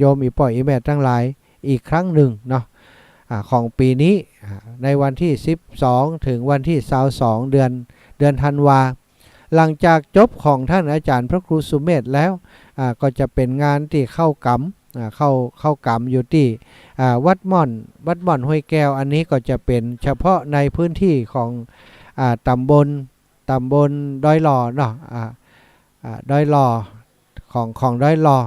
โยมอีป่อยอีแม่ทั้งหลายอีกครั้งหนึ่งเนาะของปีนี้ในวันที่12ถึงวันที่22เดือนธันวาหลังจากจบของท่านอาจารย์พระครูสุเมธแล้วก็จะเป็นงานที่เข้ากรรมเข้ากรรมอยู่ที่วัดม่อนห้วยแก้วอันนี้ก็จะเป็นเฉพาะในพื้นที่ของตำบลดอยหล่อเนาะดอยหล่อของดอยหล่อ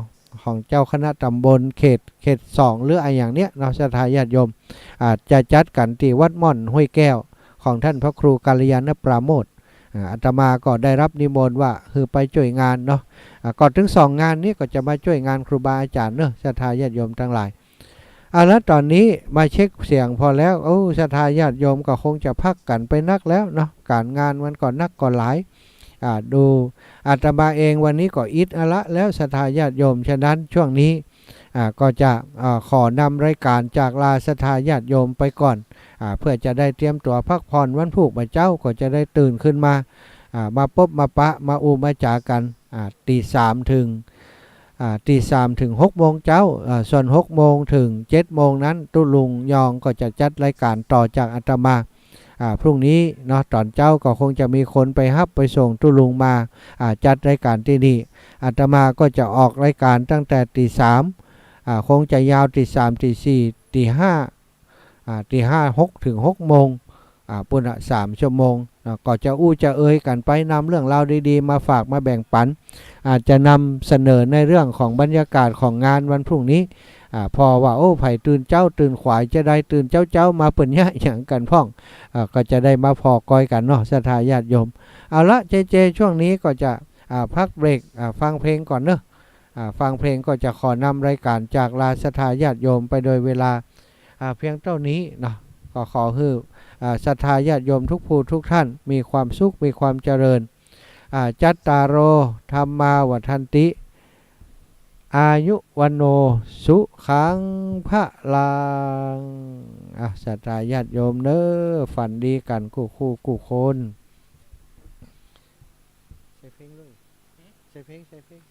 ของเจ้าคณะตำบลเขต2หรืออะไรอย่างเนี้ยเราศรัทธาญาติโยมจะจัดกันที่วัดม่อนห้วยแก้วของท่านพระครูกัลยาณปราโมทย์อาตมาก็ได้รับนิมนต์ว่าคือไปช่วยงานเนาะก่อนถึง2งานนี้ก็จะมาช่วยงานครูบาอาจารย์เนาะศรัทธาญาติโยมทั้งหลายแล้วตอนนี้มาเช็คเสียงพอแล้วศรัทธาญาติโยมก็คงจะพักกันไปนักแล้วเนาะการงานมันก่อนนักก่อนหลายดูอาตมาเองวันนี้ก็อิดละแล้วศรัทธาญาติโยมฉะนั้นช่วงนี้ก็จะขอนำรายการจากลาศรัทธาญาติโยมไปก่อนเพื่อจะได้เตรียมตัวพักผ่อนวันพุธมาเจ้าก็จะได้ตื่นขึ้นมามาพบมาปะมาอูมาจากันตีสามถึง6 โมงเจ้าส่วน6 โมงถึง7 โมงนั้นตุลุงยองก็จะจัดรายการต่อจากอาตมาพรุ่งนี้เนาะตอนเจ้าก็คงจะมีคนไปฮับไปส่งตุลุงมาจัดรายการที่นี่อาตมาก็จะออกรายการตั้งแต่ตี 3คงจะยาวตี 3ตี 4ตี 5ตี 5 6 ถึง 6 โมงปุ่น3 ชั่วโมงก็จะจะเอ่ยกันไปนำเรื่องราวดีๆมาฝากมาแบ่งปันอาจจะนำเสนอในเรื่องของบรรยากาศของงานวันพรุ่งนี้พอว่าไผ่ตื่นเจ้าตื่นขวายจะได้ตื่นเจ้ามาเปิ่นยะอย่างกันพ่องก็จะได้มาพอกอยกันเนาะศรัทธาญาติโยมเอาละเจช่วงนี้ก็จะพักเบรกฟังเพลงก่อนเนอะฟังเพลงก็จะขอนำรายการจากลาศรัทธาญาติโยมไปโดยเวลาเพียงเท่านี้เนาะก็ขอให้ศรัทธาญาติโยมทุกผู้ทุกท่านมีความสุขมีความเจริญจัตตารโอธัมมาวัฏันติอายุวันโนสุขังพระลังศรัทธาญาติโยมเน้อฝันดีกันคู่คนใส่เพลงเลยใส่เพลง